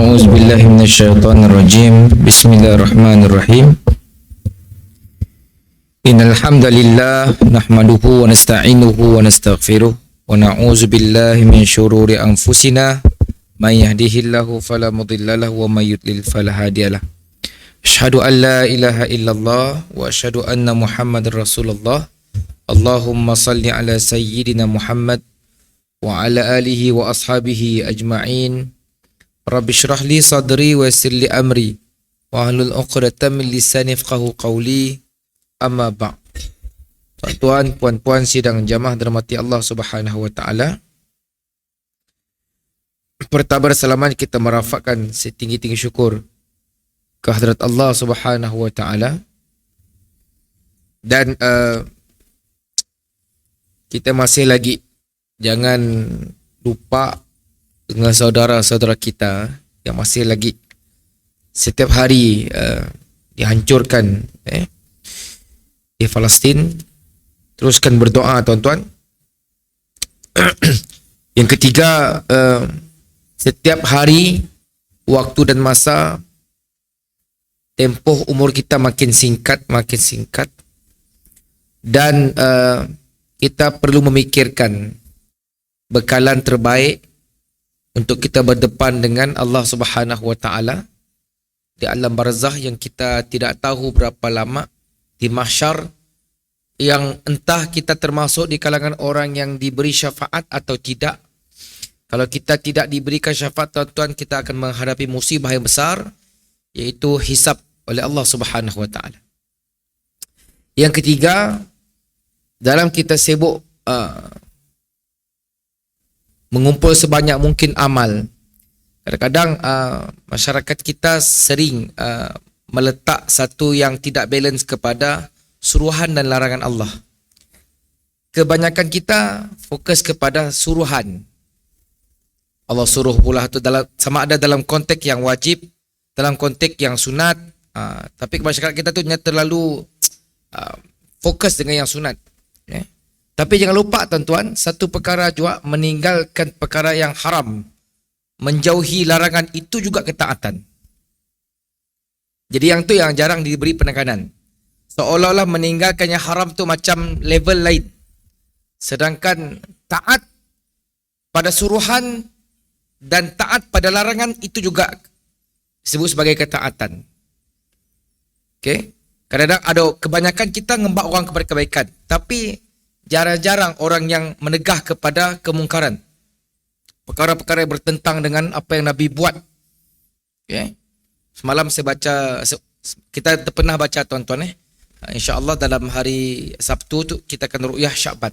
أعوذ بالله من الشيطان الرجيم بسم الله الرحمن الرحيم إن الحمد لله نحمده ونستعينه ونستغفره ونعوذ بالله من شرور أنفسنا من يهده الله فلا مضل له ومن يضلل فلا هادي له أشهد أن لا إله إلا الله وأشهد أن محمد رسول الله اللهم صل على سيدنا محمد وعلى آله وأصحابه أجمعين Rabbi syrah li sadri wa yassir li amri wa hlul 'uqdatam min lisani yafqahu qawli amma ba'd. Tuan-tuan, puan-puan sidang jamaah dirahmati Allah Subhanahu wa taala. Pertama-tama kita merafakkan setinggi-tinggi syukur ke hadirat Allah Subhanahu wa taala. Dan kita masih lagi jangan lupa dengan saudara-saudara kita yang masih lagi setiap hari dihancurkan di Palestin. Teruskan berdoa, tuan-tuan. Yang ketiga, setiap hari, waktu dan masa, tempoh umur kita makin singkat. Dan kita perlu memikirkan bekalan terbaik untuk kita berdepan dengan Allah Subhanahu wa taala di alam barzakh yang kita tidak tahu berapa lama, di mahsyar yang entah kita termasuk di kalangan orang yang diberi syafaat atau tidak. Kalau kita tidak diberikan syafaat, tuan-tuan, kita akan menghadapi musibah yang besar, yaitu hisab oleh Allah Subhanahu wa taala. Yang ketiga, dalam kita sibuk mengumpul sebanyak mungkin amal, kadang-kadang masyarakat kita sering meletak satu yang tidak balance kepada suruhan dan larangan Allah. Kebanyakan kita fokus kepada suruhan. Allah suruh pula itu sama ada dalam konteks yang wajib, dalam konteks yang sunat. Tapi masyarakat kita tu terlalu fokus dengan yang sunat. Tapi jangan lupa, tuan-tuan, satu perkara juga meninggalkan perkara yang haram, menjauhi larangan, itu juga ketaatan. Jadi yang tu yang jarang diberi penekanan. Seolah-olah meninggalkan yang haram tu macam level lain. Sedangkan taat pada suruhan dan taat pada larangan itu juga disebut sebagai ketaatan. Okey? Kadang-kadang ada kebanyakan kita ngembak orang kepada kebaikan, tapi jarang-jarang orang yang menegah kepada kemungkaran. Perkara-perkara yang bertentang dengan apa yang Nabi buat. Okay. Semalam saya baca, kita pernah baca, tuan-tuan. InsyaAllah dalam hari Sabtu tu kita akan ru'yah Sya'ban,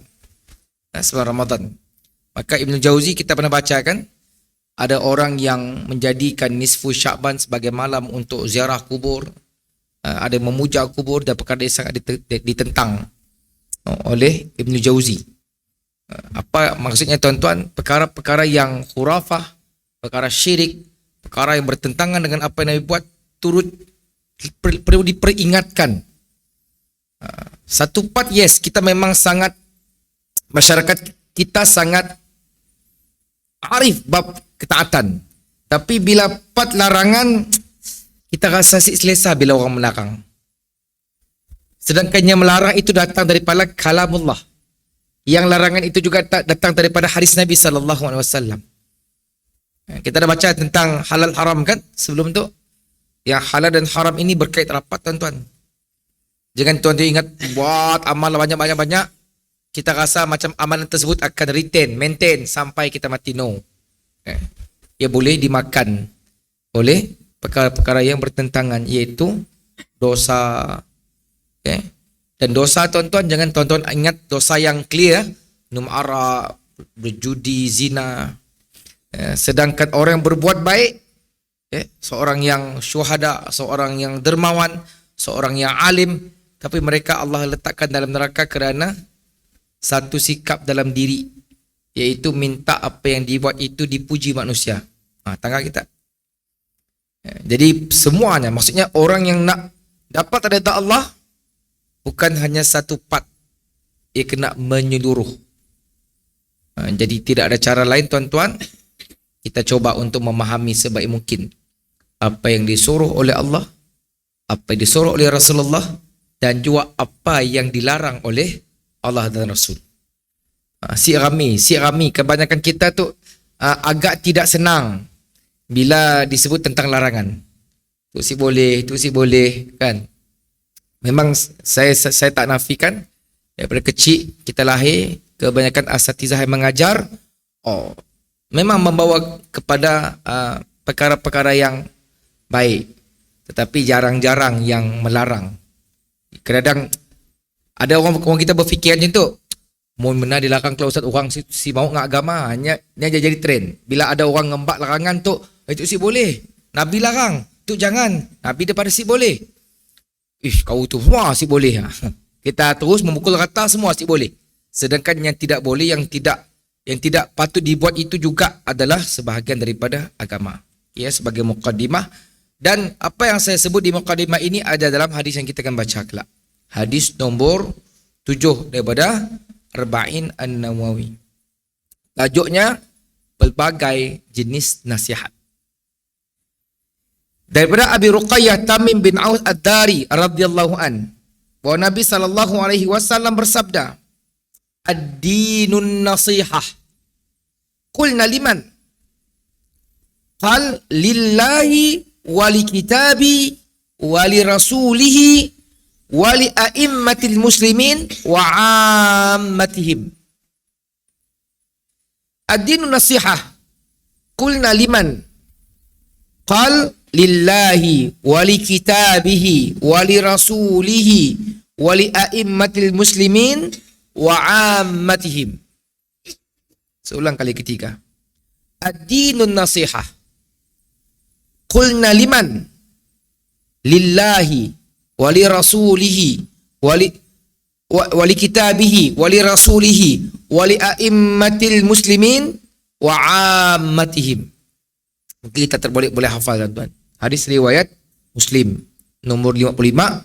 sebelum Ramadan. Maka Ibn Jauzi kita pernah baca kan, ada orang yang menjadikan nisfu Sya'ban sebagai malam untuk ziarah kubur, ada yang memuja kubur, dan perkara yang sangat ditentang oleh Ibn Jauzi. Apa maksudnya, tuan-tuan? Perkara-perkara yang khurafah, perkara syirik, perkara yang bertentangan dengan apa yang Nabi buat, turut perlu diperingatkan. Satu part, yes, kita memang sangat, masyarakat kita sangat arif bab ketaatan. Tapi bila part larangan, kita rasa selesa bila orang melakang. Sedangkan yang melarang itu datang daripada kalamullah. Yang larangan itu juga datang daripada hadis Nabi SAW. Kita dah baca tentang halal haram kan sebelum tu. Yang halal dan haram ini berkait rapat, tuan-tuan. Jangan tuan-tuan ingat buat amal banyak-banyak, kita rasa macam amalan tersebut akan maintain sampai kita mati. No. Ia boleh dimakan oleh perkara-perkara yang bertentangan, iaitu dosa. Okay. Dan dosa, tuan-tuan, jangan tuan-tuan ingat dosa yang clear, minum arak, berjudi, zina. Sedangkan orang yang berbuat baik, seorang yang syuhada, seorang yang dermawan, seorang yang alim, tapi mereka Allah letakkan dalam neraka kerana satu sikap dalam diri, iaitu minta apa yang dibuat itu dipuji manusia. Tangga kita. Jadi semuanya, maksudnya orang yang nak dapat redha Allah bukan hanya satu part, ia kena menyeluruh. Jadi tidak ada cara lain, tuan-tuan. kita coba untuk memahami sebaik mungkin apa yang disuruh oleh Allah, apa yang disuruh oleh Rasulullah, dan juga apa yang dilarang oleh Allah dan Rasul. Si Rami, kebanyakan kita tu agak tidak senang bila disebut tentang larangan. Tu si boleh kan. Memang saya tak nafikan daripada kecil kita lahir, kebanyakan asatizah yang mengajar memang membawa kepada perkara-perkara yang baik, tetapi jarang-jarang yang melarang. Kadang ada orang kita berfikir macam tu, mohon benar dilarang kalau ustaz orang si mau ngak agama, hanya jadi trend. Bila ada orang ngembak larangan tu, itu si boleh, Nabi larang, tu jangan, Nabi daripada si boleh. Kau tu semua si boleh. Kita terus memukul rata semua si boleh. Sedangkan yang tidak boleh, yang tidak patut dibuat itu juga adalah sebahagian daripada agama. Ya, sebagai muqaddimah. Dan apa yang saya sebut di muqaddimah ini ada dalam hadis yang kita akan baca kelak. Hadis nombor 7 daripada Arba'in An-Nawawi. Tajuknya pelbagai jenis nasihat. Daripada Abi Ruqayyah Tamim bin Aus Ad-Dari radhiyallahu an, bahwa Nabi sallallahu alaihi wasallam bersabda, "Ad-dinun nasihah." Qulna liman? Qal lillahi wa li kitabi wa li rasulihi wa li a'immatil muslimin wa 'ammatihim. Ad-dinun nasihah. Qulna liman? Qal lillahi wa li kitabihi wa li rasulihi wa li a'immatil muslimin wa 'ammatihim. Seulang kali ketiga. Ad-dinun nasihah. Qulna liman? Lillahi wa li rasulihi wa li kitabihi wa li rasulihi wa li a'immatil muslimin wa 'ammatihim. Mungkin kita boleh hafal tuan-tuan. Hadis riwayat Muslim nomor 55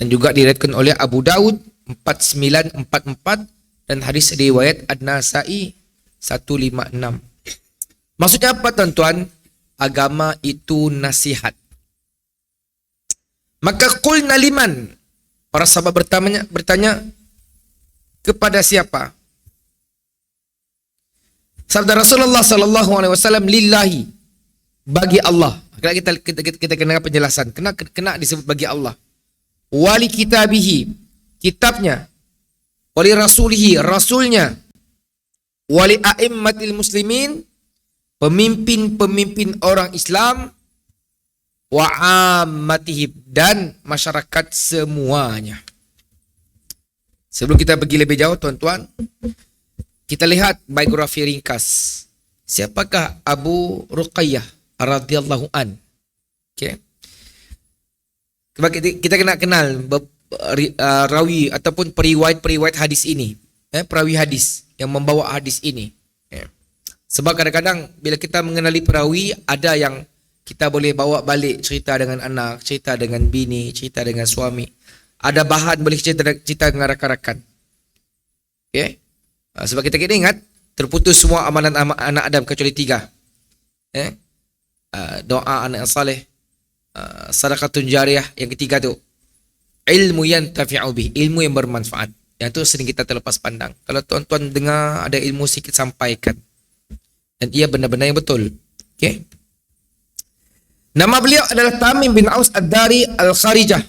dan juga diriwayatkan oleh Abu Daud 4944 dan hadis riwayat An-Nasa'i 156. Maksudnya apa tuan-tuan? Agama itu nasihat. Maka qulna liman? Para sahabat bertanya kepada siapa? Sabda Rasulullah sallallahu alaihi wasallam, lillahi, bagi Allah. Kita kena penjelasan. Kena disebut bagi Allah. Wali kitabihi, kitabnya. Wali rasulihi, rasulnya. Wali a'immatil muslimin, pemimpin-pemimpin orang Islam. Wa ammatihim, dan masyarakat semuanya. Sebelum kita pergi lebih jauh tuan-tuan, kita lihat biografi ringkas. Siapakah Abu Ruqayyah radhiyallahu an? Okay. Kita kena kenal rawi ataupun periwayat hadis ini, perawi hadis yang membawa hadis ini. Sebab kadang-kadang bila kita mengenali perawi, ada yang kita boleh bawa balik cerita dengan anak, cerita dengan bini, cerita dengan suami. Ada bahan boleh cerita dengan rakan-rakan. Okay? Sebab kita kena ingat, terputus semua amalan anak Adam kecuali 3. Doa anak yang saleh, sadaqatun jariyah, yang ketiga tu ilmu yantafi'u bih, ilmu yang bermanfaat. Yang tu sering kita terlepas pandang. Kalau tuan-tuan dengar ada ilmu sikit, sampaikan. Dan ia benar-benar yang betul. Okay? Nama beliau adalah Tamim bin Aus Ad-Dari Al-Kharijah.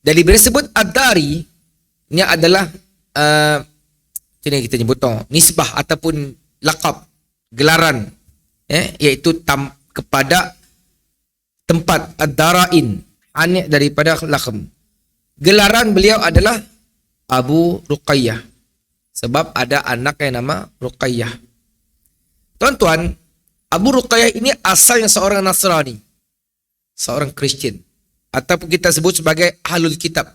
Dari bila sebut Ad-Dari, ini adalah kita nyebut nisbah ataupun laqab, gelaran, iaitu kepada tempat Ad-Darain, anak daripada laqab. Gelaran beliau adalah Abu Ruqayyah, sebab ada anak yang nama Ruqayyah. Tuan-tuan, Abu Ruqayyah ini asalnya seorang Nasrani, seorang Kristian, ataupun kita sebut sebagai Ahlul Kitab.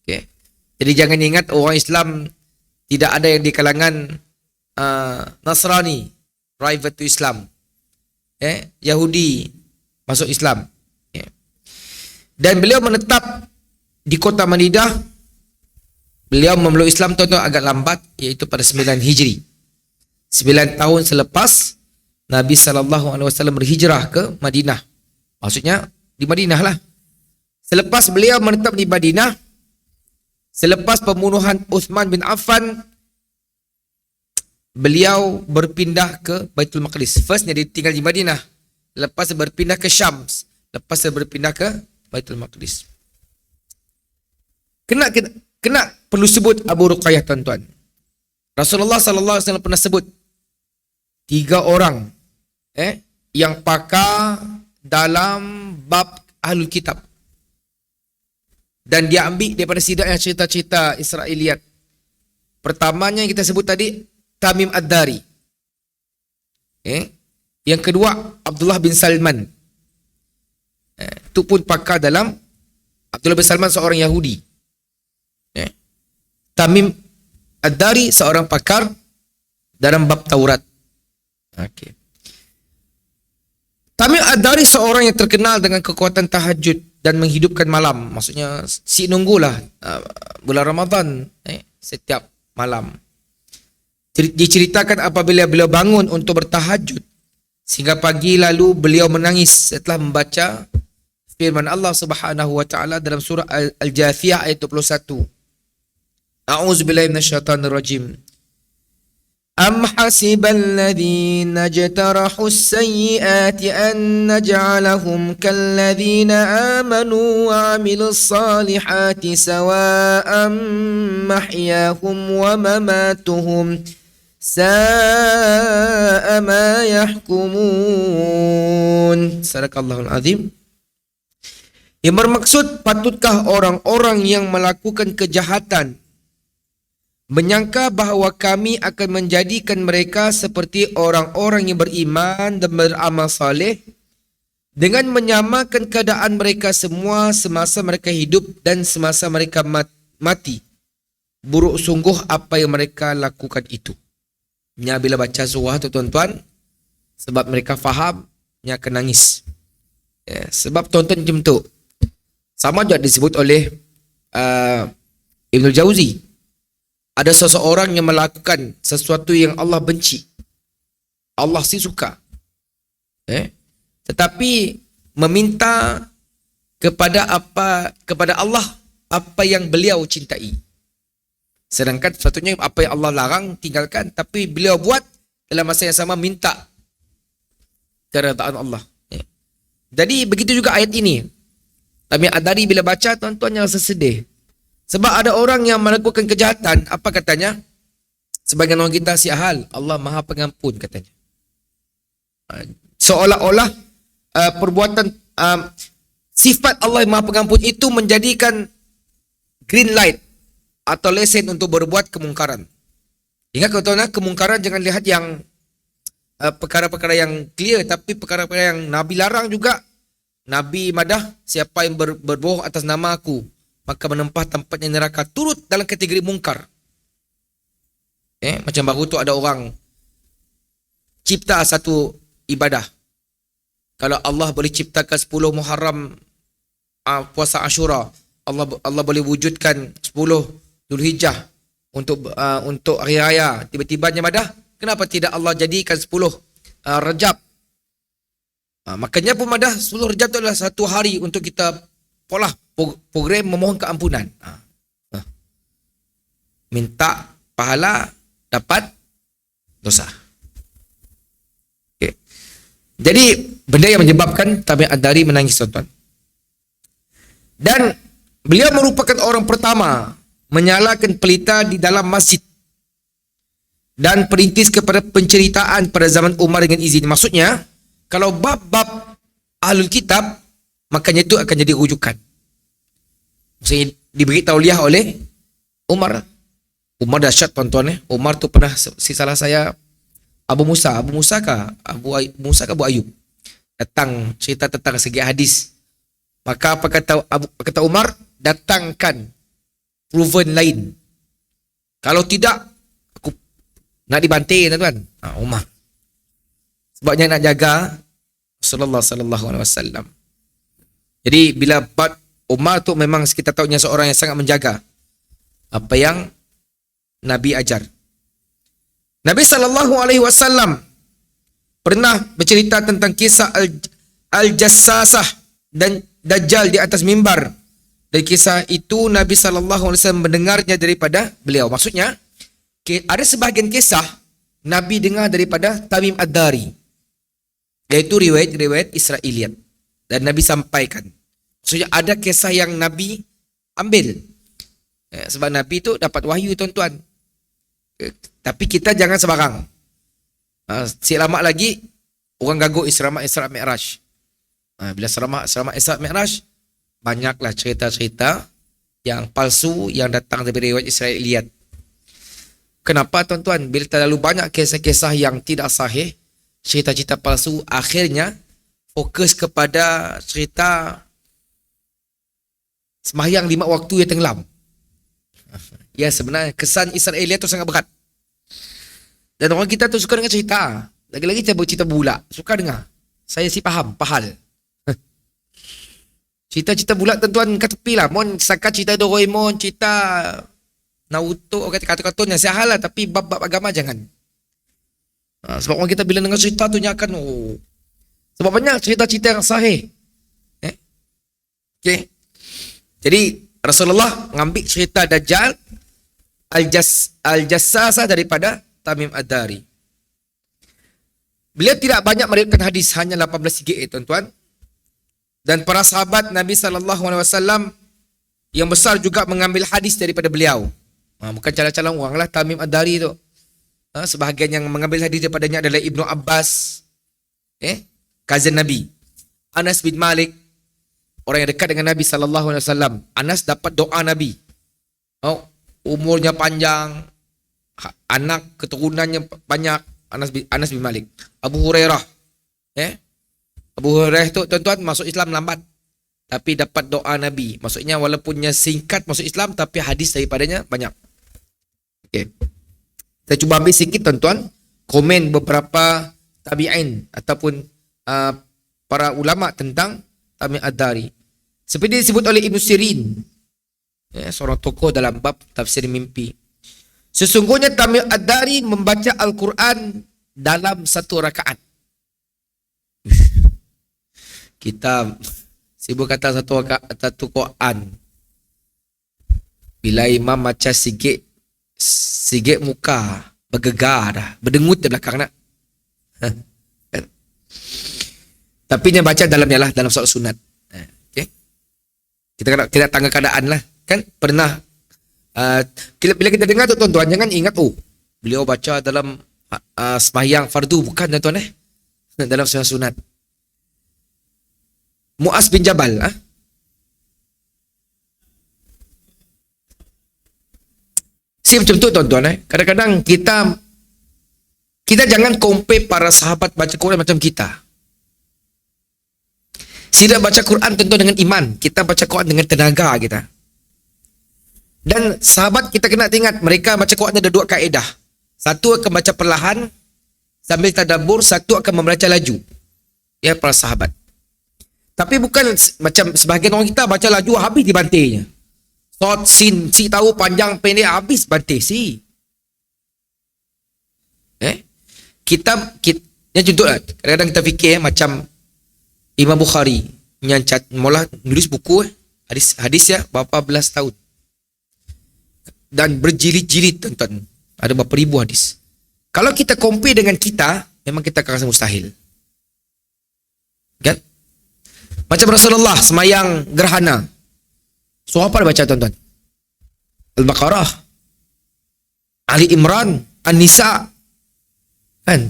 Okay. Jadi jangan ingat orang Islam tidak ada yang di kalangan Nasrani, private to Islam, Yahudi masuk Islam. Dan beliau menetap di kota Madinah. Beliau memeluk Islam tuan-tuan agak lambat, iaitu pada 9 Hijri. 9 tahun selepas Nabi SAW berhijrah ke Madinah. Maksudnya di Madinah lah. Selepas beliau menetap di Madinah, selepas pembunuhan Uthman bin Affan, beliau berpindah ke Baitul Maqdis. First dia tinggal di Madinah, lepas dia berpindah ke Syam, lepas dia berpindah ke Baitul Maqdis. Kena perlu sebut Abu Ruqayyah, tuan-tuan. Rasulullah SAW pernah sebut 3 orang yang pakar dalam bab Ahlul Kitab. Dan dia ambil daripada sidak yang cerita-cerita Israiliyat. Pertamanya yang kita sebut tadi, Tamim Ad-Dari. Yang kedua, Abdullah bin Salman. Itu pun pakar dalam, Abdullah bin Salman seorang Yahudi. Tamim Ad-Dari seorang pakar dalam bab Taurat. Okay. Tamim Ad-Dari seorang yang terkenal dengan kekuatan tahajud dan menghidupkan malam. Maksudnya si nunggulah bulan Ramadan setiap malam. Diceritakan apabila beliau bangun untuk bertahajud sehingga pagi lalu beliau menangis setelah membaca firman Allah Subhanahu wa taala dalam surah Al-Jathiyah ayat 21. A'udzubillahi minasyaitonir rajim. Am hasibal ladzina jtarahu as-sayyi'ati an naj'alahum kalladzina amanu wa 'amilus salihati sawa'an mahyahum wa mamatuhum sa'a ma yahkumun. Sadaqallahul azim. Yang bermaksud, patutkah orang-orang yang melakukan kejahatan menyangka bahawa kami akan menjadikan mereka seperti orang-orang yang beriman dan beramal saleh dengan menyamakan keadaan mereka semua semasa mereka hidup dan semasa mereka mati. Buruk sungguh apa yang mereka lakukan itu. Nya bila baca surah tu, tuan-tuan, sebab mereka faham, nya akan nangis. Sebab tuan-tuan macam tu. Sama juga disebut oleh Ibn Jauzi. Ada seseorang yang melakukan sesuatu yang Allah benci. Allah sih suka. Tetapi meminta kepada Allah apa yang beliau cintai. Sedangkan sepatutnya apa yang Allah larang tinggalkan, tapi beliau buat dalam masa yang sama minta keredaan Allah. Jadi begitu juga ayat ini. Tapi Ad-Dari bila baca, tuan-tuan yang sedih. Sebab ada orang yang melakukan kejahatan, apa katanya? Sebagian orang kita siahal, Allah Maha Pengampun katanya. Seolah-olah perbuatan sifat Allah Maha Pengampun itu menjadikan green light atau lesen untuk berbuat kemungkaran. Ingat tuan-tuan, kemungkaran jangan lihat yang perkara-perkara yang clear, tapi perkara-perkara yang Nabi larang juga. Nabi madah, siapa yang berbohong atas nama aku, maka menempah tempatnya neraka, turut dalam kategori mungkar. Macam baru tu ada orang cipta satu ibadah. Kalau Allah boleh ciptakan 10 Muharram, puasa Ashura, Allah boleh wujudkan 10 Zulhijjah untuk hari raya, tiba-tibanya madah, kenapa tidak Allah jadikan 10 Rajab? Makanya pun madah 10 Rajab itu adalah satu hari untuk kita pola program memohon keampunan. Minta pahala, dapat dosa. Okay. Jadi benda yang menyebabkan Tamim Ad-Dari menangis, tuan-tuan. Dan beliau merupakan orang pertama menyalakan pelita di dalam masjid dan perintis kepada penceritaan pada zaman Umar dengan izin. Maksudnya, kalau bab-bab Ahlul Kitab, makanya itu akan jadi rujukan. Maksudnya diberi tauliah oleh Umar. Umar dahsyat, tuan-tuan. Umar tu pernah, salah saya, Abu Musa kah Abu Ayub datang cerita tentang segi hadis. Maka apa kata Umar? Datangkan proven lain. Kalau tidak, aku nak dibanting, tuan-tuan. Umar. Sebabnya nak jaga Rasulullah sallallahu alaihi wasallam. Jadi bila Umar tu memang kita tahunya seorang yang sangat menjaga apa yang Nabi ajar. Nabi SAW pernah bercerita tentang kisah Al-Jassasah dan Dajjal di atas mimbar. Dari kisah itu Nabi SAW mendengarnya daripada beliau. Maksudnya, ada sebahagian kisah Nabi dengar daripada Tamim Ad-Dari, iaitu riwayat-riwayat Israiliyat, dan Nabi sampaikan. Maksudnya ada kisah yang Nabi ambil. Sebab Nabi tu dapat wahyu, tuan-tuan. Tapi kita jangan sembarang. Sikit lama lagi orang gaguh Isra Mi'raj. Bila selamat Isra Mi'raj, banyaklah cerita-cerita yang palsu yang datang dari riwayat Israiliyat. Kenapa, tuan-tuan? Bila terlalu banyak kisah-kisah yang tidak sahih, cerita-cerita palsu, akhirnya fokus kepada cerita sembahyang 5 waktu yang tenggelam. Ya, sebenarnya kesan Israiliyat tu sangat berat. Dan orang kita tu suka dengan cerita. Lagi-lagi cerita bulat. Suka dengar. Saya si faham, pahal. Cerita-cerita bulat, tuan-tuan, kat tepi lah. Mon setakat cerita Doraemon, cerita Naruto, kata-kata yang sihat lah. Tapi bab-bab agama jangan. Sebab orang kita bila dengar cerita tu nyakan, sebab banyak cerita-cerita yang sahih. Okay. Jadi Rasulullah mengambil cerita Dajjal Al-Jassasah daripada Tamim Ad-Dari. Beliau tidak banyak meriwayatkan hadis, hanya 18 38, tuan-tuan. Dan para sahabat Nabi SAW yang besar juga mengambil hadis daripada beliau. Bukan calon-calon orang lah, Tamim Ad-Dari tu. Sebahagian yang mengambil hadis daripadanya adalah Ibnu Abbas, cousin Nabi. Anas bin Malik, orang yang dekat dengan Nabi SAW. Anas dapat doa Nabi. Umurnya panjang, anak keturunannya banyak. Anas bin Malik. Abu Hurairah. Abu Hurairah tu, tuan-tuan, masuk Islam lambat, tapi dapat doa Nabi. Maksudnya walaupunnya singkat masuk Islam, tapi hadis daripadanya banyak. Okay. Saya cuba ambil sikit, tuan-tuan, komen beberapa tabi'in ataupun para ulama tentang Tamim Ad-Dari. Seperti disebut oleh Ibn Sirin, seorang tokoh dalam bab tafsir mimpi. Sesungguhnya Tamim Ad-Dari membaca Al-Quran dalam 1 rakaat. Kita sibuk kata satu Quran. Bila imam baca sikit muka bergegar dah, berdengut di belakang nak. Tapi dia baca dalamnya lah, dalam solat sunat. Okay. Kita tangga keadaan lah. Kan pernah bila kita dengar tu, tuan-tuan, jangan ingat beliau baca dalam sembahyang fardu. Bukan, tuan-tuan, dalam solat sunat. Mu'az bin Jabal, macam tu, tuan-tuan. Kadang-kadang kita jangan compare para sahabat baca Quran macam kita. Tidak baca Quran tentu dengan iman. Kita baca Quran dengan tenaga kita. Dan sahabat kita kena ingat, mereka baca Quran ada 2 kaedah. Satu akan baca perlahan sambil tadabbur, satu akan membaca laju. Ya, para sahabat. Tapi bukan macam sebahagian orang kita baca laju habis dibantirnya. Short, sin, si tahu panjang pendek habis bantir si. Kita yang contohlah, kadang-kadang kita fikir macam Imam Bukhari yang mula nulis buku hadis ya berapa belas tahun. Dan berjilid-jilid, tuan-tuan. Ada berapa ribu hadis. Kalau kita compare dengan kita, memang kita akan rasa mustahil. Kan? Macam Rasulullah semayang gerhana. Surah apa dia baca, tuan-tuan? Al-Baqarah, Ali Imran, An-Nisa. Kan?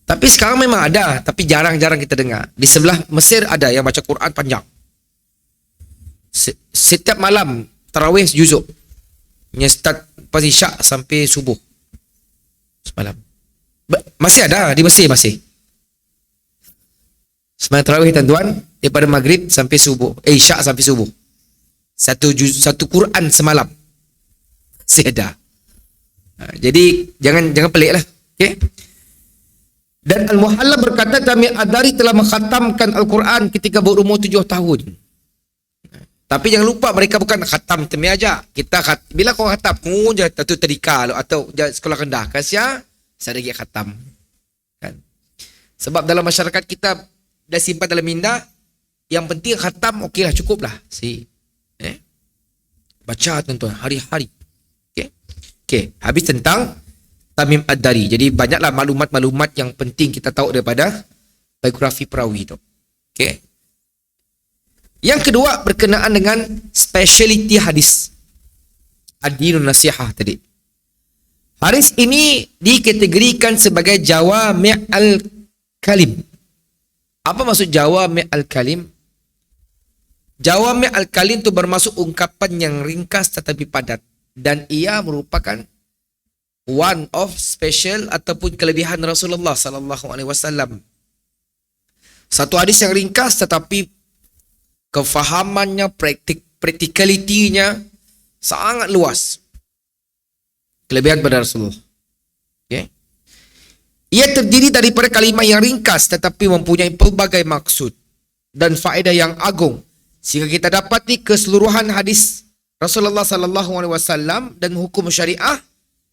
Tapi sekarang memang ada, tapi jarang-jarang kita dengar. Di sebelah Mesir ada yang baca Quran panjang. Setiap malam tarawih juzuk. Start pas isyak sampai subuh. Semalam. Masih ada di Mesir masih. Sembahyang tarawih, tuan-tuan, daripada maghrib sampai subuh, isyak sampai subuh. Satu Quran semalam. Masih ada. Jadi jangan pelik lah. Okay? Dan Al-Muhalla berkata, Tamim Ad-Dari telah mengkhatamkan Al-Quran ketika berumur 7 tahun. Tapi jangan lupa mereka bukan khatam temi aja. Bila kau khatam, kau je tu tadika atau sekolah rendah. Kasih saya lagi khatam. Kan? Sebab dalam masyarakat kita dah simpan dalam minda, yang penting khatam okeylah, cukuplah. Baca tuan-tuan hari-hari. Okey, habis tentang Tamim Ad-Dari. Jadi banyaklah maklumat-maklumat yang penting kita tahu daripada biografi perawi tu. Okey. Yang kedua berkenaan dengan speciality hadis. Ad-Dinun Nasihah tadi. Hadis ini dikategorikan sebagai Jawami' al-Kalim. Apa maksud Jawami' al-Kalim? Jawami' al-Kalim itu bermaksud ungkapan yang ringkas tetapi padat. Dan ia merupakan one of special ataupun kelebihan Rasulullah sallallahu alaihi wasallam. Satu hadis yang ringkas tetapi kefahamannya, practicality-nya sangat luas. Kelebihan pada Rasulullah. Okay. Ia terdiri daripada kalimah yang ringkas tetapi mempunyai pelbagai maksud dan faedah yang agung sehingga kita dapati keseluruhan hadis Rasulullah sallallahu alaihi wasallam dan hukum syariah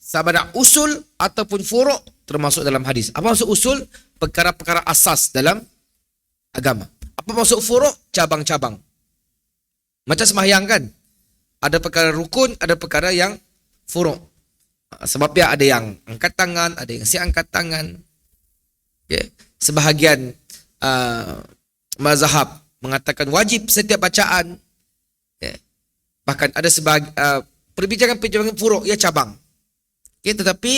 sama ada usul ataupun furu' termasuk dalam hadis. Apa maksud usul? Perkara-perkara asas dalam agama. Apa maksud furu'? Cabang-cabang. Macam sembahyang kan? Ada perkara rukun, ada perkara yang furu'. Sebab ya ada yang angkat tangan, ada yang si angkat tangan. Okay. Sebahagian mazhab mengatakan wajib setiap bacaan. Okay. Bahkan ada perbincangan-perbincangan furu' ia cabang. Okay. Tetapi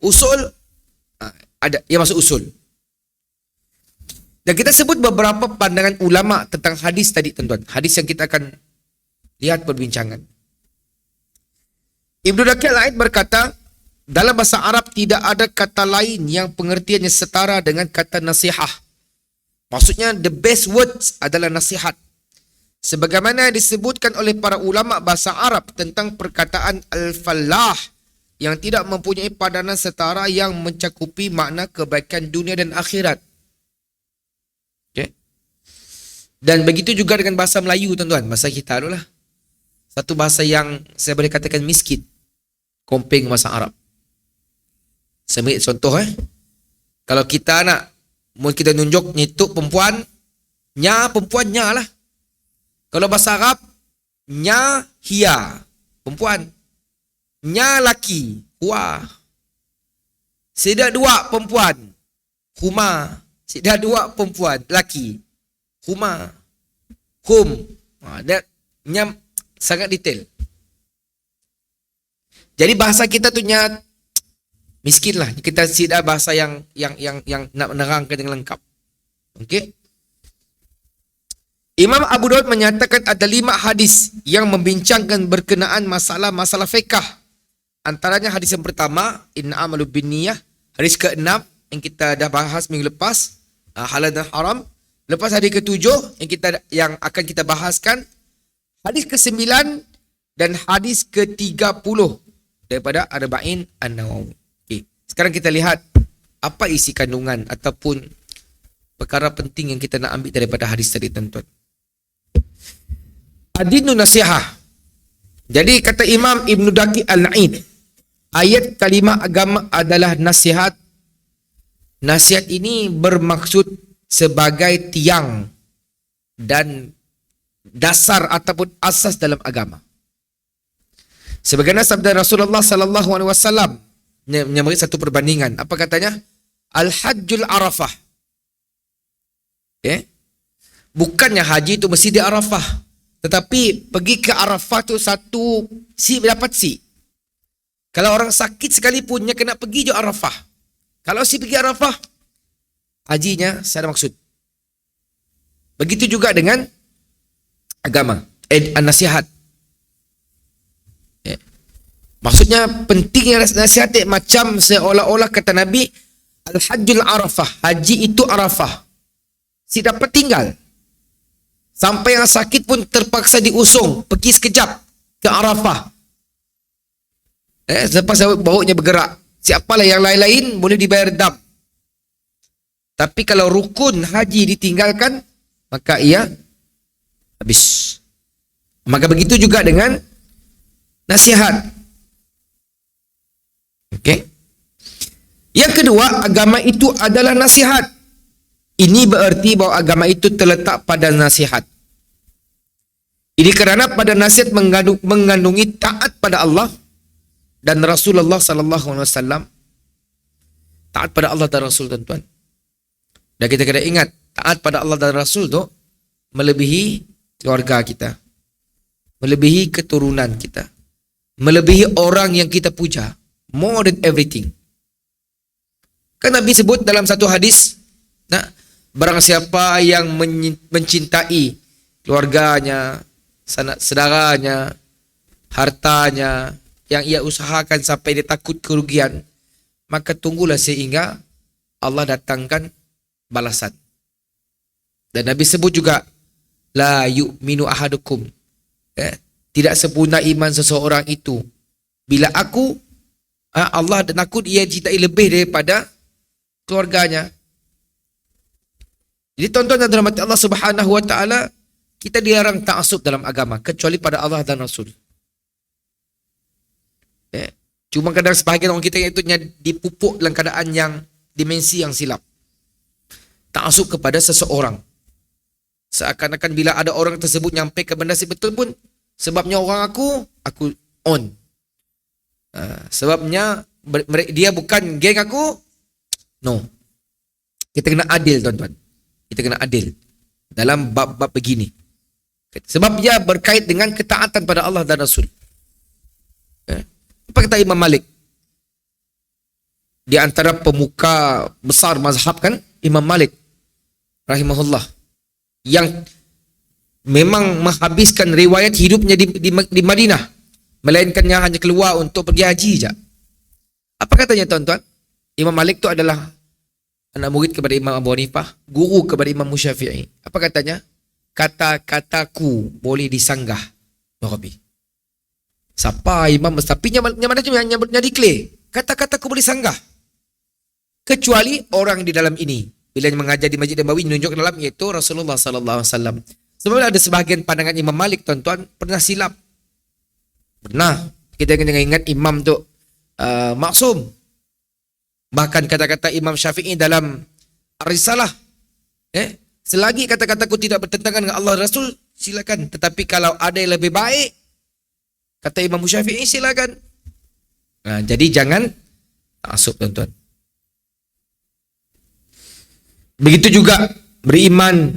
usul ada, ia masuk usul. Dan kita sebut beberapa pandangan ulama tentang hadis tadi, tuan-tuan. Hadis yang kita akan lihat perbincangan. Ibnu Daqiq Al-Aid berkata, dalam bahasa Arab tidak ada kata lain yang pengertiannya setara dengan kata nasihah. Maksudnya, the best words adalah nasihat. Sebagaimana disebutkan oleh para ulama bahasa Arab tentang perkataan al-fallah yang tidak mempunyai padanan setara yang mencakupi makna kebaikan dunia dan akhirat. Dan begitu juga dengan bahasa Melayu, tuan-tuan. Bahasa kita adalah satu bahasa yang saya boleh katakan miskin compare dengan bahasa Arab. Saya ambil contoh Kalau kita nak kita nunjuk nyituk perempuan, perempuannya lah. Kalau bahasa Arab, hia, perempuan. Laki, huwa. Sedak dua perempuan, huma. Sedak dua perempuan, laki, huma. Dia sangat detail. Jadi bahasa kita tu miskin lah. Kita tidak bahasa yang nak menerangkan dengan lengkap. Okey. Imam Abu Daud menyatakan ada 5 hadis yang membincangkan berkenaan masalah-masalah fiqh. Antaranya hadis yang pertama, inna amalu binniyah. Hadis ke-6 yang kita dah bahas minggu lepas, halal dan haram. Lepas hadis ke-7 yang akan kita bahaskan, hadis ke-9 dan hadis ke-30 daripada Arba'in An-Nawawi. Okay. Sekarang kita lihat apa isi kandungan ataupun perkara penting yang kita nak ambil daripada hadis tadi, tuan-tuan. Ad-Dinun Nasihah. Jadi kata Imam Ibnu Daqiq Al-Aid, ayat kalimah agama adalah nasihat. Nasihat ini bermaksud sebagai tiang dan dasar ataupun asas dalam agama. Sebagaimana sabda Rasulullah sallallahu alaihi wasallam memberi satu perbandingan. Apa katanya? Al-Hajjul Arafah. Okay. Bukannya haji itu mesti di Arafah, tetapi pergi ke Arafah tu satu dapat si. Kalau orang sakit sekalipun dia kena pergi je Arafah. Kalau si pergi Arafah, hajinya saya ada maksud. Begitu juga dengan agama, nasihat. Maksudnya pentingnya nasihat macam seolah-olah kata Nabi, Al-Hajjul Arafah, haji itu Arafah. Si dapat tinggal. Sampai yang sakit pun terpaksa diusung, pergi sekejap ke Arafah. Lepas bahunya bergerak. Siapalah yang lain-lain boleh dibayar dam. Tapi kalau rukun haji ditinggalkan, maka ia habis. Maka begitu juga dengan nasihat. Okey. Yang kedua, agama itu adalah nasihat. Ini bererti bahawa agama itu terletak pada nasihat. Ini kerana pada nasihat mengandungi taat pada Allah dan Rasulullah sallallahu alaihi wasallam. Taat pada Allah dan Rasul, tuan-tuan. Dan kita kena ingat, taat pada Allah dan Rasul tu melebihi keluarga kita, melebihi keturunan kita, melebihi orang yang kita puja, more than everything. Kan Nabi sebut dalam satu hadis, barang siapa yang mencintai keluarganya, sanak saudaranya, hartanya, yang ia usahakan sampai dia takut kerugian, maka tunggulah sehingga Allah datangkan balasan. Dan Nabi sebut juga, la yu'minu ahadukum, tidak sempurna iman seseorang itu bila Allah dan aku dia cintai lebih daripada keluarganya. Jadi tuan-tuan dan rahmati Allah Subhanahu wa taala, kita dilarang ta'assub dalam agama kecuali pada Allah dan Rasul. Cuma kadang sebahagian orang kita itu dipupuk dalam keadaan yang dimensi yang silap. Ta'assub kepada seseorang. Seakan-akan bila ada orang tersebut nyampai ke benda si betul pun, sebabnya orang aku on. Sebabnya dia bukan geng aku. No. Kita kena adil, tuan-tuan. Kita kena adil dalam bab-bab begini. Sebab dia berkait dengan ketaatan pada Allah dan Rasul. Apa kata Imam Malik? Di antara pemuka besar mazhab kan, Imam Malik rahimahullah, yang memang menghabiskan riwayat hidupnya di Madinah, melainkannya hanya keluar untuk pergi haji saja. Apa katanya, tuan-tuan? Imam Malik itu adalah anak murid kepada Imam Abu Hanifah, guru kepada Imam Syafi'i. Apa katanya? Kata-kataku boleh disanggah. Rabi. Siapa imam? Tapi yang mana yang declare? Kata-kataku boleh sanggah. Kecuali orang di dalam ini. Bila mengajar di Masjid Nabawi menunjuk dalam, iaitu Rasulullah sallallahu alaihi wasallam. Sebab ada sebahagian pandangan Imam Malik, tuan-tuan, pernah silap. Pernah. Kita kena ingat imam tu maksum. Bahkan kata-kata Imam Syafi'i dalam Ar-Risalah, selagi kata-kataku tidak bertentangan dengan Allah Rasul, silakan. Tetapi kalau ada yang lebih baik, kata Imam Syafi'i, silakan. Jadi jangan ta'assub, tuan-tuan. Begitu juga beriman,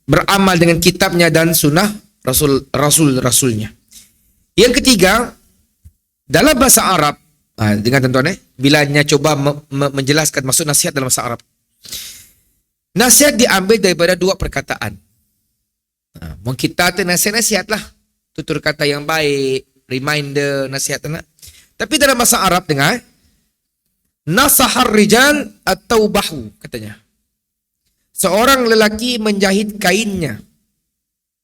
beramal dengan kitabnya dan sunnah Rasul-Rasulnya. Yang ketiga, dalam bahasa Arab, dengan tuan-tuan, bilanya coba menjelaskan maksud nasihat dalam bahasa Arab. Nasihat diambil daripada dua perkataan. Kita tu nasihat lah, tutur kata yang baik, reminder, nasihat. Tapi dalam bahasa Arab, dengar, nasahar rijal atau bahu, katanya. Seorang lelaki menjahit kainnya.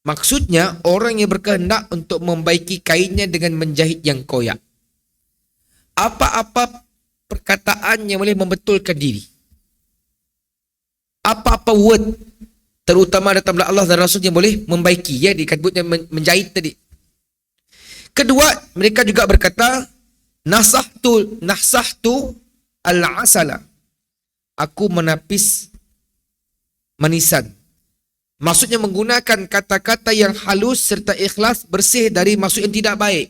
Maksudnya, orang yang berkehendak untuk membaiki kainnya dengan menjahit yang koyak. Apa-apa perkataan yang boleh membetulkan diri. Apa-apa word, terutama datang dari Allah dan Rasul, yang boleh membaiki. Ya, dikatbutnya menjahit tadi. Kedua, mereka juga berkata, nasahtu al-asala. Aku menapis manisan. Maksudnya menggunakan kata-kata yang halus serta ikhlas, bersih dari maksud yang tidak baik.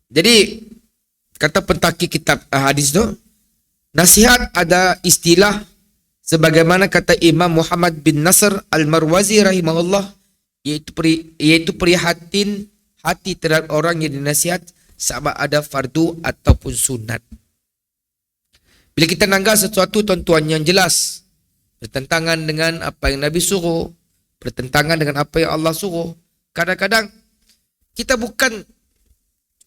Jadi, kata pentaki kitab hadis itu, nasihat ada istilah sebagaimana kata Imam Muhammad bin Nasr Al-Marwazi rahimahullah, iaitu prihatin hati terhadap orang yang dinasihat, sama ada fardu ataupun sunat. Bila kita nanggah sesuatu, tuan-tuan, yang jelas bertentangan dengan apa yang Nabi suruh, bertentangan dengan apa yang Allah suruh, kadang-kadang kita bukan,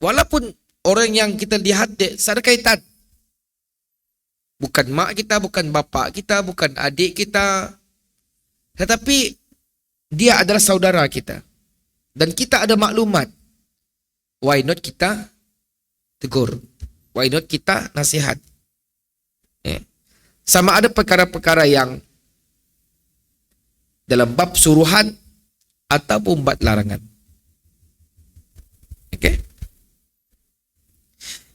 walaupun orang yang kita lihat ada kaitan, bukan mak kita, bukan bapa kita, bukan adik kita, tetapi dia adalah saudara kita dan kita ada maklumat, why not kita tegur, why not kita nasihat. Sama ada perkara-perkara yang dalam bab suruhan ataupun buat larangan. Okey.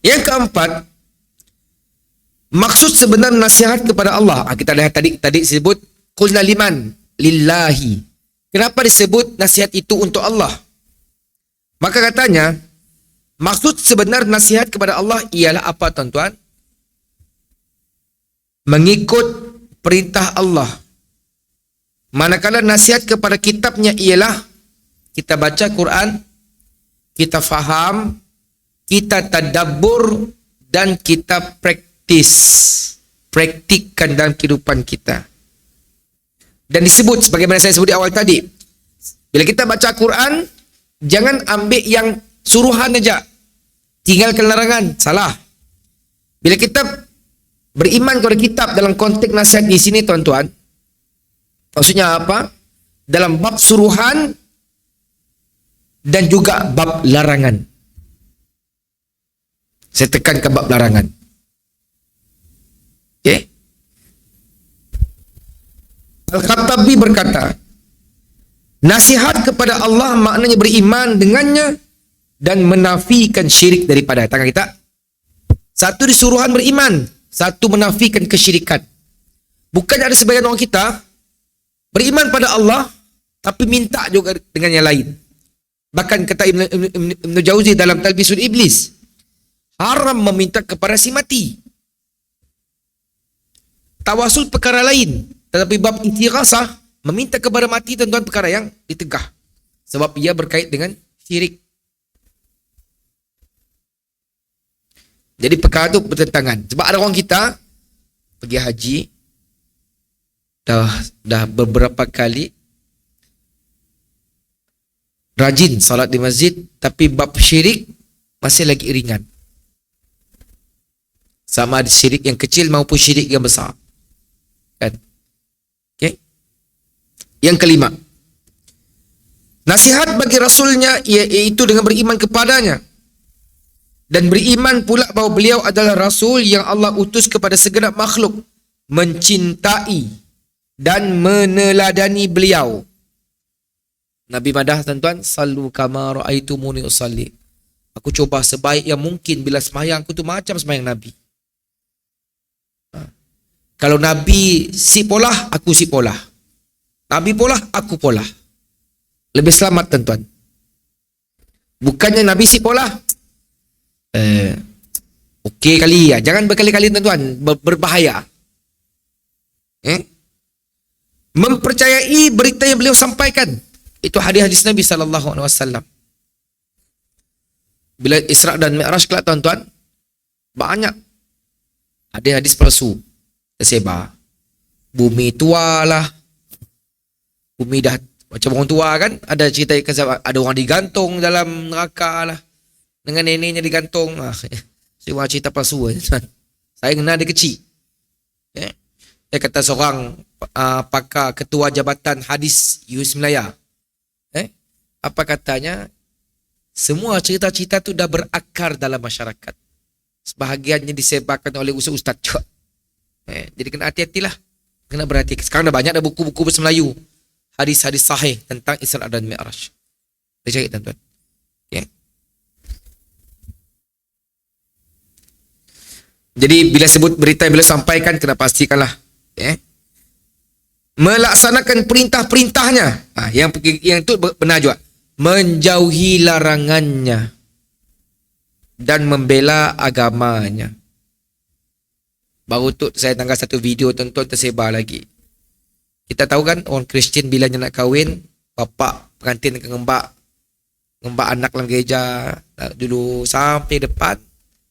Yang keempat, maksud sebenar nasihat kepada Allah. Kita lihat tadi sebut qulna liman lillahi. Kenapa disebut nasihat itu untuk Allah? Maka katanya, maksud sebenar nasihat kepada Allah ialah apa, tuan-tuan? Mengikut perintah Allah. Manakala nasihat kepada kitabnya ialah kita baca Quran, kita faham, kita tadabbur, dan kita praktikkan dalam kehidupan kita. Dan disebut, sebagaimana saya sebut di awal tadi, bila kita baca Quran, jangan ambil yang suruhan saja, tinggalkan larangan. Salah. Bila kita beriman kepada kitab dalam konteks nasihat di sini, tuan-tuan, maksudnya apa? Dalam bab suruhan dan juga bab larangan. Saya tekan ke bab larangan. Okey. Al-Khattabi berkata, nasihat kepada Allah maknanya beriman dengannya dan menafikan syirik daripada tangan kita. Satu disuruhan beriman, satu menafikan kesyirikan. Bukan ada sebagian orang kita beriman pada Allah tapi minta juga dengan yang lain. Bahkan kata Ibn Jauzi dalam Talbisul Iblis, haram meminta kepada si mati. Tawasul perkara lain, tetapi bab istighasah, meminta kepada mati, tuan-tuan, perkara yang ditegah. Sebab ia berkait dengan syirik. Jadi perkara itu bertentangan. Sebab ada orang kita pergi haji, dah beberapa kali rajin salat di masjid, tapi bab syirik masih lagi ringan. Sama ada syirik yang kecil maupun syirik yang besar. Kan? Okay. Yang kelima, nasihat bagi Rasulnya iaitu dengan beriman kepadanya dan beriman pula bahawa beliau adalah Rasul yang Allah utus kepada segenap makhluk, mencintai dan meneladani beliau. Nabi madah, tuan-tuan, sallu kama ra'aitumuni usalli. Aku cuba sebaik yang mungkin bila sembahyang aku tu macam sembahyang Nabi. Kalau Nabi si polah, aku si polah. Nabi polah, aku polah. Lebih selamat, tuan-tuan. Bukannya Nabi si polah. Okey kali ya. Jangan berkali-kali, tuan-tuan. Berbahaya. Mempercayai berita yang beliau sampaikan. Itu hadis-hadis Nabi SAW. Bila Isra dan Mi'raj kelak, tuan-tuan, banyak hadis-hadis palsu tersebar. Bumi tua lah. Bumi dah macam orang tua kan. Ada cerita ada orang digantung dalam neraka lah. Dengan neneknya digantung. Saya cerita palsu. Saya kenal dia kecil. Dia kata seorang pakar ketua jabatan hadis US Melaya. Apa katanya? Semua cerita-cerita tu dah berakar dalam masyarakat. Sebahagiannya disebarkan oleh ustaz-ustaz juga. Jadi kena hati-hatilah. Kena berhati. Sekarang dah banyak dah buku-buku bahasa Melayu. Hadis-hadis sahih tentang Isra dan Mi'raj. Saya cari, tuan-tuan. Okay. Jadi bila sebut berita yang beliau sampaikan, kena pastikanlah. Okay. Melaksanakan perintah-perintahnya. Yang itu benar juga. Menjauhi larangannya. Dan membela agamanya. Baru tu saya tanggal satu video, tuan-tuan, tersebar lagi. Kita tahu kan orang Kristian bila nak kahwin, bapa pengantin ke ngembak anak dalam gereja dulu sampai depan,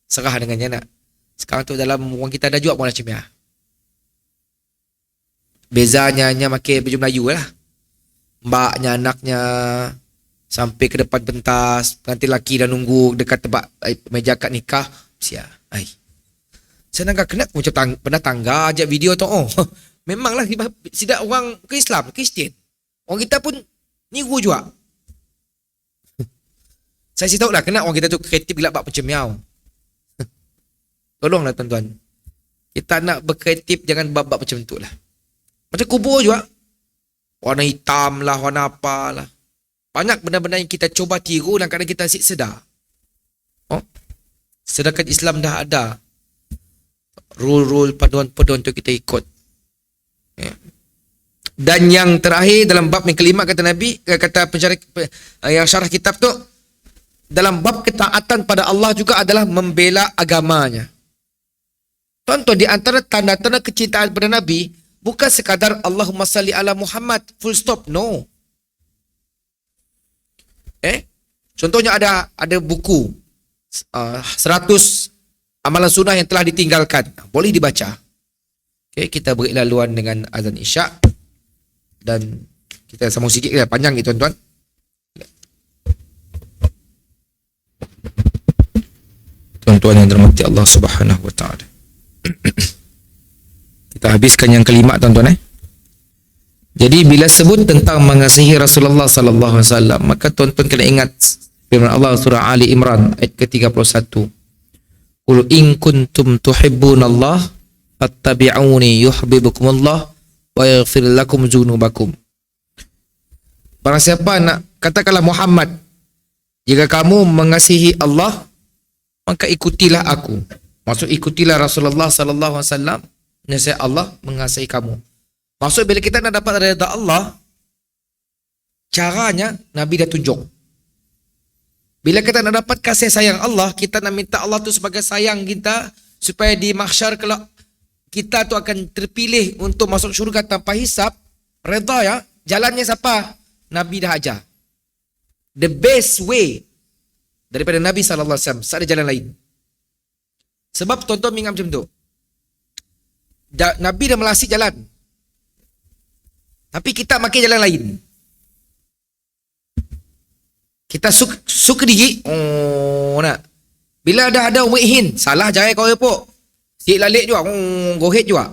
serah dengannya nak. Sekarang tu dalam orang kita ada juga macam ya. Bezanya hanya pakai baju Melayu lah. Mbaknya, anaknya sampai ke depan pentas, pengantin lelaki dah nunggu dekat tempat meja akad nikah. Saya nak kena macam pernah tangga ajak video tu. Memanglah tidak orang ke Islam, Kristian. Orang kita pun niru juga. Saya tahu lah kena orang kita tu kreatif gelap bab macam miau. Tolonglah, tuan-tuan. Kita nak berkreatif, jangan bab-bab macam tu lah. Macam kubur juga. Warna hitam lah, warna apalah. Banyak benda-benda yang kita cuba tiru dan kadang kita asyik sedar. Oh, sedangkan Islam dah ada rule-rule, panduan-panduan untuk kita ikut. Ya. Dan yang terakhir dalam bab yang kelima kata Nabi, kata pensyarah yang syarah kitab tu, dalam bab ketaatan pada Allah juga adalah membela agamanya. Tuan-tuan, di antara tanda-tanda kecintaan pada Nabi bukan sekadar Allahumma salli ala Muhammad, full stop, no. Contohnya ada buku 100 amalan sunnah yang telah ditinggalkan. Boleh dibaca. Okay, kita beri laluan dengan azan isyak. Dan kita sambung sikit ke, panjang ni tuan-tuan. Tuan-tuan yang dirahmati Allah Subhanahu wa taala. Kita habiskan yang kelima tuan-tuan. Jadi bila sebut tentang mengasihi Rasulullah sallallahu alaihi wasallam, maka tuan-tuan kena ingat firman Allah surah Ali Imran ayat ke-31. Qul in kuntum tuhibbunallah fattabi'uni yuhibbukumullah wa yaghfir lakum dzunubakum. Barang siapa nak, katakanlah Muhammad, jika kamu mengasihi Allah, maka ikutilah aku. Maksud ikutilah Rasulullah sallallahu alaihi wasallam, nescaya Allah mengasihi kamu. Maksud bila kita nak dapat redha Allah, caranya Nabi dah tunjuk. Bila kita nak dapat kasih sayang Allah, kita nak minta Allah tu sebagai sayang kita, supaya di mahsyar kalau kita tu akan terpilih untuk masuk syurga tanpa hisap, redha ya, jalannya siapa? Nabi dah ajar. The best way daripada Nabi sallallahu alaihi wasallam, tak ada jalan lain. Sebab tuan-tuan ingat macam tu. Nabi dah melasik jalan. Tapi kita makin jalan lain. Kita suka diri. Oh, nak. Bila dah ada umikhin, salah jaya kau repok. Sik lalik juga. Gohet juga.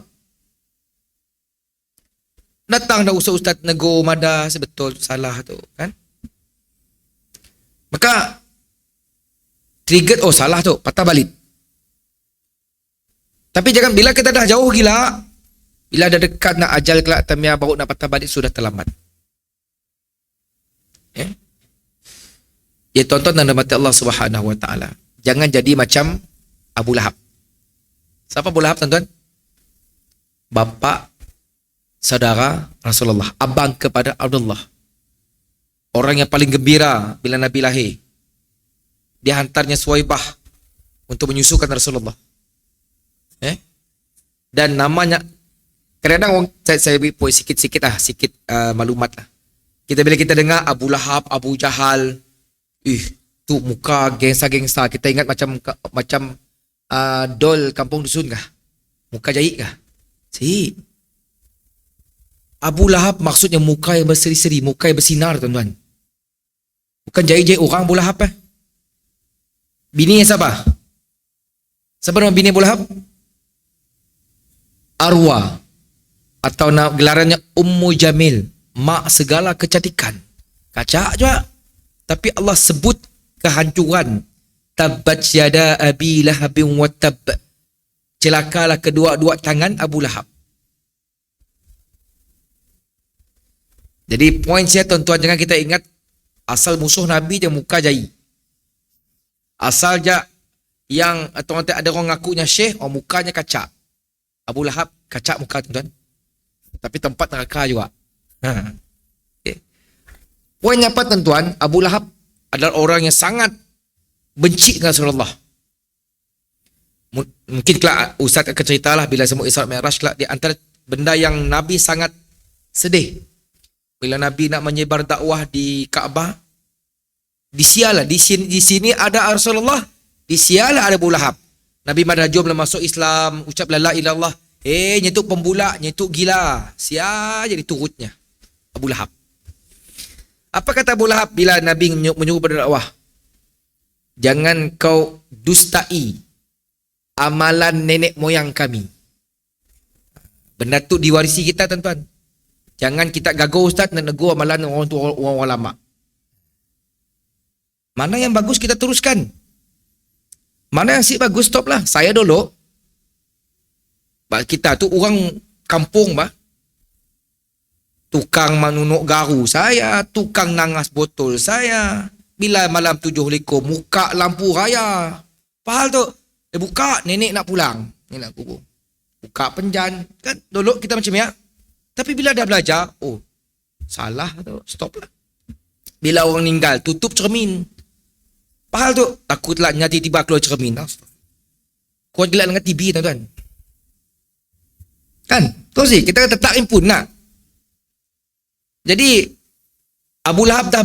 Datang dah ustaz-ustaz nego madah sebetul salah tu, kan? Maka trigger, oh salah tu, patah balik. Tapi jangan bila kita dah jauh gila, bila dah dekat nak ajal kelak tamiah baru nak patah balik, sudah terlambat. Ya tuan-tuan dan rahmati Allah Subhanahu wa taala. Jangan jadi macam Abu Lahab. Siapa Abu Lahab tuan-tuan? Bapa saudara Rasulullah, abang kepada Abdullah. Orang yang paling gembira bila Nabi lahir. Dia hantarnya Suwaibah untuk menyusukan Rasulullah. Dan namanya, kadang-kadang saya beri sikit-sikit maklumat lah. Bila kita dengar Abu Lahab, Abu Jahal, tu muka gangsta-gangsta, kita ingat macam dol kampung dusun kah? Muka jahit kah? Si Abu Lahab maksudnya muka yang berseri-seri, muka yang bersinar tuan-tuan. Bukan jahit-jahit orang Abu Lahab. Bini yang siapa? Siapa nama bini Abu Lahab? Arwah, atau gelarannya Ummu Jamil, mak segala kecantikan. Kacak juga. Tapi Allah sebut kehancuran. Tabbat yada abi lahabin wa tab. Celakalah kedua-dua tangan Abu Lahab. Jadi poin saya tuan-tuan, jangan kita ingat asal musuh Nabi je muka jahit. Asal je yang atau ada orang ngakunya syekh, mukanya kacak. Abu Lahab kacak muka tuan-tuan. Tapi tempat neraka juga. Okay. Poin apa tuan-tuan? Abu Lahab adalah orang yang sangat benci dengan Rasulullah. Mungkin kelak Ustaz akan ceritalah bila semua Isra Mi'raj kelak, di antara benda yang Nabi sangat sedih. Bila Nabi nak menyebar dakwah di Kaabah, disialah di sini ada Rasulullah, disialah ada Abu Lahab. Nabi madah jom masuk Islam, ucap la ilaha illallah. Nyetuk pembulak, nyetuk gila. Sia jadi turutnya Abu Lahab. Apa kata Abu Lahab bila Nabi menyuruh pada dakwah? Jangan kau dustai amalan nenek moyang kami. Benda tu diwarisi kita tuan-tuan. Jangan kita gagal ustaz nak negur amalan orang tua, orang lama. Mana yang bagus kita teruskan. Mana yang si bagus stop lah. Saya dulu, kita tu orang kampung bah. tukang manunuk garu saya, tukang nangas botol saya. Bila malam 7 lekor, muka lampu raya. Fahal tu? Buka, nenek nak pulang. Nenek nak kubur. Buka penjan. Kan dulu kita macam ya. Tapi bila dah belajar, oh, salah tu, stop lah. Bila orang meninggal, tutup cermin. Fahal tu? Takutlah nanti tiba keluar cermin. Kau gelap dengan TV tuan-tuan. Kan? Tahu sih, kita tetap impun nak. Jadi, Abu Lahab dah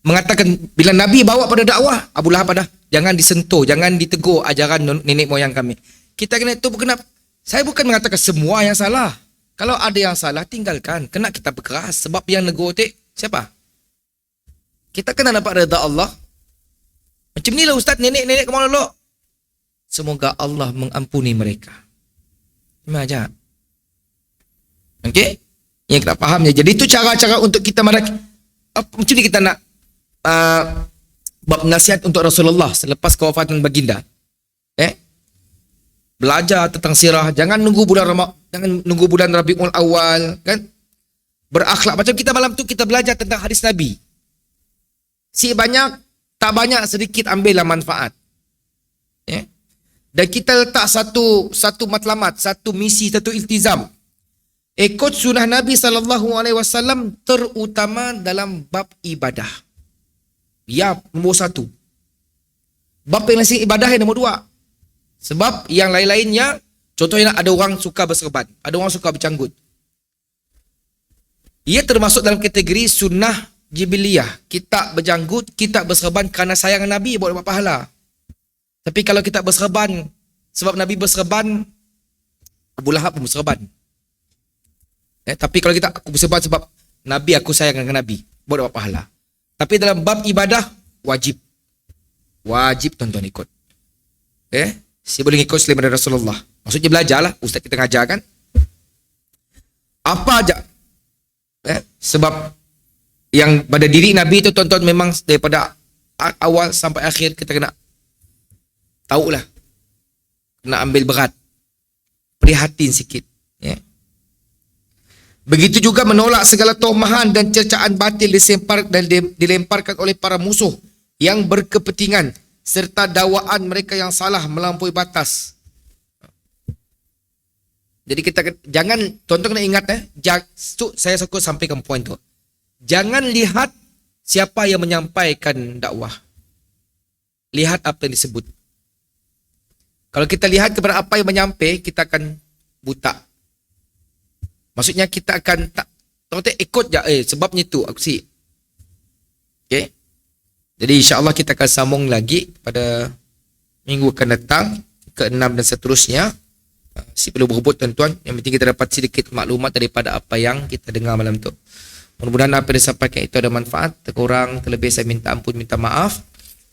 mengatakan, bila Nabi bawa pada dakwah, Abu Lahab dah, jangan disentuh, jangan ditegur ajaran nenek moyang kami. Kita kena itu berkenap. Saya bukan mengatakan semua yang salah. Kalau ada yang salah, tinggalkan. Kena kita berkeras. Sebab yang negur tu, siapa? Kita kena dapat reda Allah. Macam ni lah Ustaz, nenek-nenek kemana dulu? Semoga Allah mengampuni mereka. Memang aja. Okey? Yang kita fahamnya. Jadi itu cara-cara untuk kita macam ni kita nak bab nasihat untuk Rasulullah selepas kewafatan baginda. Belajar tentang sirah. Jangan nunggu bulan Rabiul Awal, kan? Berakhlak. Macam kita malam tu kita belajar tentang hadis Nabi. Si banyak, tak banyak, sedikit ambillah manfaat. Dan kita letak satu matlamat, satu misi, satu iltizam. Ikut sunnah Nabi SAW terutama dalam bab ibadah. Ya, nombor 1. Bab yang lain ibadah yang nombor 2. Sebab yang lain-lainnya, contohnya ada orang suka berserban, ada orang suka bercanggut. Ia termasuk dalam kategori sunnah jibiliyah. Kita berjanggut, kita berserban kerana sayang Nabi, boleh dapat pahala. Tapi kalau kita berserban sebab Nabi berserban, Abu Lahab pun berserban. Tapi kalau aku berserban sebab Nabi, aku sayang dengan Nabi, boleh dapat pahala. Tapi dalam bab ibadah, wajib. Wajib tuan-tuan ikut. Saya boleh ikut selain daripada Rasulullah. Maksudnya belajarlah. Ustaz kita ngajar kan. Apa aja. Sebab yang pada diri Nabi itu tuan-tuan memang daripada awal sampai akhir kita kena tahulah. Kena ambil berat. Prihatin sikit. Begitu juga menolak segala tohmahan dan cercaan batil dilemparkan oleh para musuh yang berkepentingan serta dakwaan mereka yang salah melampaui batas. Jadi kita jangan, tuan-tuan kena ingat saya suka sampaikan poin tu. Jangan lihat siapa yang menyampaikan dakwah. Lihat apa yang disebut. Kalau kita lihat kepada apa yang menyampaikan, kita akan buta. Maksudnya kita akan tak, tuan-tuan ikut je, sebabnya tu aku si. Okey. Jadi insya-Allah kita akan sambung lagi pada minggu akan datang, ke-6 dan seterusnya. Si perlu berebut tuan-tuan. Yang penting kita dapat sedikit maklumat daripada apa yang kita dengar malam tu. Mudah-mudahan apa yang disampaikan itu ada manfaat. Terkurang, terlebih saya minta ampun, minta maaf.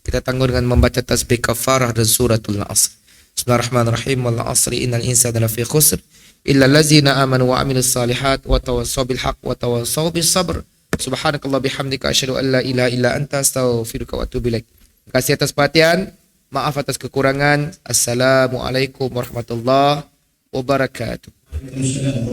Kita tangguh dengan membaca tasbih kafarah dan suratul Asr. Bismillahirrahmanirrahim. Wal 'asri innal insana lafi khusr illa allazina amanu wa 'amilus salihat wa tawassaw bil haqq wa tawassaw bis sabr. Subhanakallah bihamdika asyhadu an la ilaha illa anta astaghfiruka wa atubu ilaik. Terima kasih atas perhatian. Maaf atas kekurangan. Assalamualaikum warahmatullahi wabarakatuh.